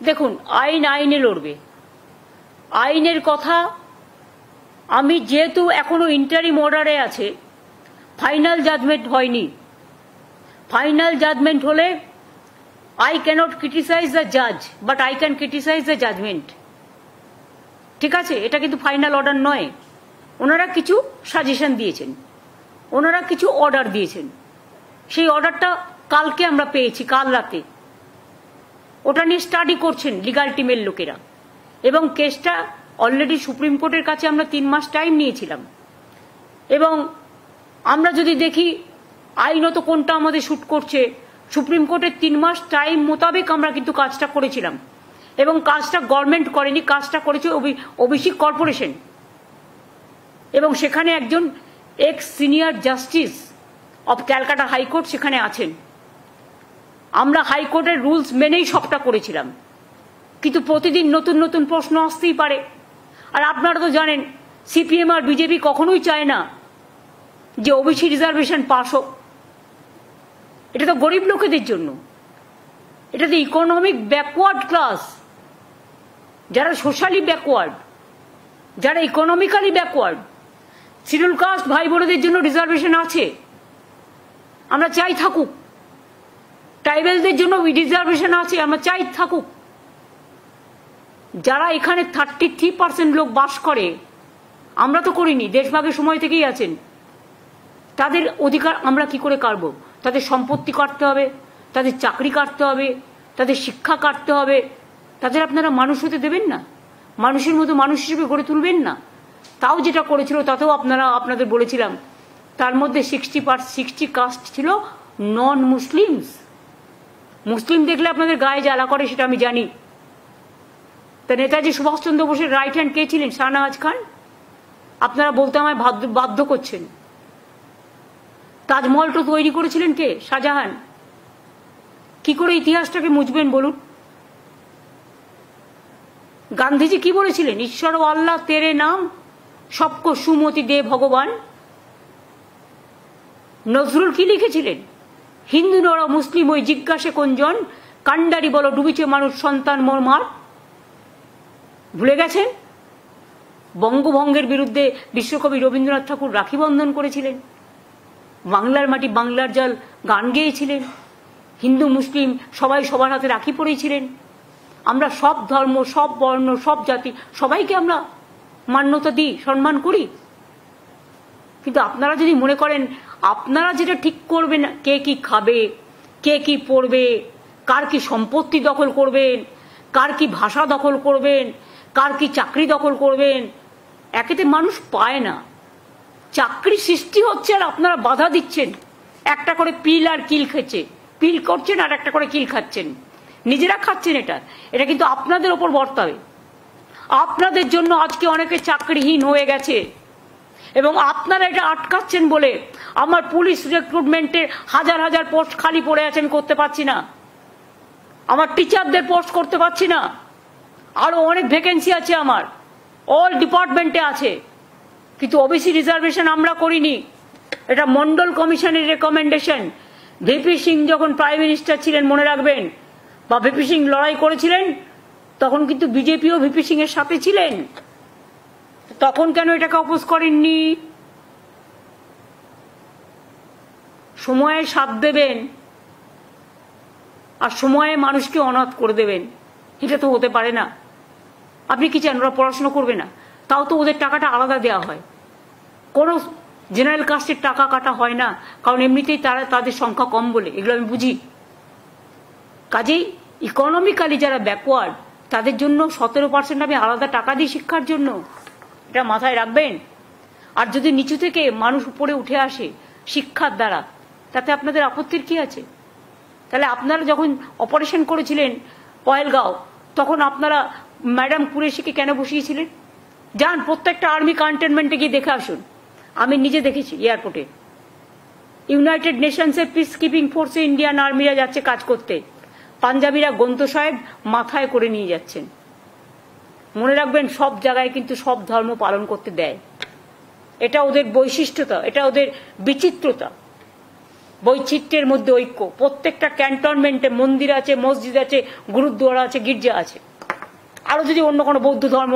দেখুন, আইন আইনে লড়বে। আইনের কথা আমি যেহেতু এখনো ইন্টারিম অর্ডারে আছে, ফাইনাল জাজমেন্ট হয়নি। ফাইনাল জাজমেন্ট হলে I cannot criticize the judge, but I can criticize the judgment. ঠিক আছে, এটা কিন্তু ফাইনাল অর্ডার নয়। ওনারা কিছু সাজেশন দিয়েছেন, ওনারা কিছু অর্ডার দিয়েছেন। সেই অর্ডারটা কালকে আমরা পেয়েছি, কাল রাতে। ওটা নিয়ে স্টাডি করছেন লিগাল টিমের লোকেরা, এবং কেসটা অলরেডি সুপ্রিম কোর্টের কাছে আমরা 3 মাস টাইম নিয়েছিলাম। এবং আমরা যদি দেখি আইনত কোনটা আমাদের শুট করছে, সুপ্রিম কোর্টের 3 মাস টাইম মোতাবেক আমরা কিন্তু কাজটা করেছিলাম। এবং কাজটা গভর্নমেন্ট করেনি, কাজটা করেছে ওবিসি কর্পোরেশন। এবং সেখানে একজন x senior justice of Calcutta high court সেখানে আছেন। আমরা হাইকোর্টের রুলস মেনেই সবটা করেছিলাম, কিন্তু প্রতিদিন নতুন নতুন প্রশ্ন আসতেই পারে। আর আপনারা তো জানেন, সিপিএম আর বিজেপি কখনোই চায় না যে ওবিসি রিজার্ভেশন পাস হোক। এটা তো গরিব লোকেদের জন্য, এটা তো ইকোনমিক ব্যাকওয়ার্ড ক্লাস, যারা সোশ্যালি ব্যাকওয়ার্ড, যারা ইকোনমিক্যালি ব্যাকওয়ার্ড। শিডিউল কাস্ট ভাই বোনদের জন্য রিজার্ভেশন আছে, আমরা চাই থাকুক। ট্রাইবেলদের জন্য রিজার্ভেশন আছে, আমরা চাই থাকুক। যারা এখানে 33% লোক বাস করে, আমরা তো করিনি, দেশভাগের সময় থেকেই আছেন, তাদের অধিকার আমরা কি করে কাটবো? তাদের সম্পত্তি কাটতে হবে, তাদের চাকরি কাটতে হবে, তাদের শিক্ষা কাটতে হবে। তাদের আপনারা মানুষ হতে দেবেন না, মানুষের মতো মানুষ হিসেবে গড়ে তুলবেন না। তাও যেটা করেছিল তাতেও আপনাদের বলেছিলাম, তার মধ্যে 60 কাস্ট ছিল নন মুসলিমস। মুসলিম দেখলে আপনাদের গায়ে জ্বালা করে, সেটা আমি জানি। তা নেতাজি সুভাষচন্দ্র বোসের রাইট হ্যান্ড কে ছিলেন? শাহনওয়াজ খান। আপনারা বলতে আমায় বাধ্য করছেন। তাজমহল তো তৈরি করেছিলেন কে? শাহজাহান। কি করে ইতিহাসটাকে মুছবেন বলুন? গান্ধীজি কি বলেছিলেন? ঈশ্বর ও আল্লাহ তেরে নাম সবকো সুমতি দে ভগবান। নজরুল কি লিখেছিলেন? হিন্দু নর মুসলিম ওই জিজ্ঞাসে কোনজন, কান্ডারি বলো ডুবিছে মানুষ সন্তান মোর মার। ভুলে গেছেন? বঙ্গভঙ্গের বিরুদ্ধে বিশ্বকবি রবীন্দ্রনাথ ঠাকুর রাখি বন্ধন করেছিলেন, বাংলার মাটি বাংলার জল গান গেয়েছিলেন, হিন্দু মুসলিম সবাই সবার হাতে রাখি পরেছিলেন। আমরা সব ধর্ম, সব বর্ণ, সব জাতি সবাইকে আমরা মান্যতা দিই, সম্মান করি। কিন্তু আপনারা যদি মনে করেন আপনারা যেটা ঠিক করবেন, কে কি খাবে, কে কি পড়বে, কার কি সম্পত্তি দখল করবেন, কার কি ভাষা দখল করবেন, কার কি চাকরি দখল করবেন, একেতে মানুষ পায় না। চাকরি সৃষ্টি হচ্ছে আর আপনারা বাধা দিচ্ছেন। একটা করে পিল আর কিল খেচ্ছে, পিল করছেন আর একটা করে কিল খাচ্ছেন, নিজেরা খাচ্ছেন। এটা কিন্তু আপনাদের ওপর বর্তাবে। আপনাদের জন্য আজকে অনেকে চাকরিহীন হয়ে গেছে, এবং আপনারা এটা আটকাচ্ছেন বলে আমার পুলিশ রিক্রুটমেন্টে হাজার হাজার পোস্ট খালি পড়ে আছে, আমি করতে পারছি না। আমার টিচারদের পোস্ট করতে পারছি না। আরো অনেক ভ্যাকেন্সি আছে আমার, অল ডিপার্টমেন্টে আছে, কিন্তু ওবিসি রিজার্ভেশন আমরা করিনি। এটা মন্ডল কমিশনের রেকমেন্ডেশন। ভিপি সিং যখন প্রাইম মিনিস্টার ছিলেন, মনে রাখবেন, বা ভিপি সিং লড়াই করেছিলেন, তখন কিন্তু বিজেপিও ভিপি সিং এর সাথে ছিলেন। তখন কেন এটাকে অপোজ করেননি? সময়ে সাথ দেবেন আর সময়ে মানুষকে অনাথ করে দেবেন, এটা তো হতে পারে না। আপনি কি চান ওরা পড়াশোনা করবে না? তাও তো ওদের টাকাটা আলাদা দেওয়া হয়, কোনো জেনারেল কাস্টের টাকা কাটা হয় না, কারণ এমনিতেই তাদের সংখ্যা কম বলে। এগুলো আমি বুঝি। কাজেই ইকোনমিক্যালি যারা ব্যাকওয়ার্ড, তাদের জন্য 17% আমি আলাদা টাকা দিই শিক্ষার জন্য, এটা মাথায় রাখবেন। আর যদি নিচু থেকে মানুষ উপরে উঠে আসে শিক্ষার দ্বারা, তাতে আপনাদের আপত্তির কি আছে? তাহলে আপনারা যখন অপারেশন করেছিলেন পহেলগাঁও, তখন আপনারা ম্যাডাম কুরেশিকে কেন বসিয়েছিলেন? যান প্রত্যেকটা আর্মি কন্টেনমেন্টে গিয়ে দেখে আসুন। আমি নিজে দেখেছি এয়ারপোর্টে, ইউনাইটেড নেশনসের পিস কিপিং ফোর্সে ইন্ডিয়ান আর্মিরা যাচ্ছে কাজ করতে, পাঞ্জাবিরা গন্ত সাহেব মাথায় করে নিয়ে যাচ্ছেন। মনে রাখবেন, সব জায়গায় কিন্তু সব ধর্ম পালন করতে দেয়। এটা ওদের বৈশিষ্ট্যতা, এটা ওদের বিচিত্রতা। বৈচিত্র্যের মধ্যে ঐক্য। প্রত্যেকটা ক্যান্টনমেন্টে মন্দির আছে, মসজিদ আছে, গুরুদ্বারা আছে, গির্জা আছে। আরো যদি অন্য কোনো বৌদ্ধ ধর্ম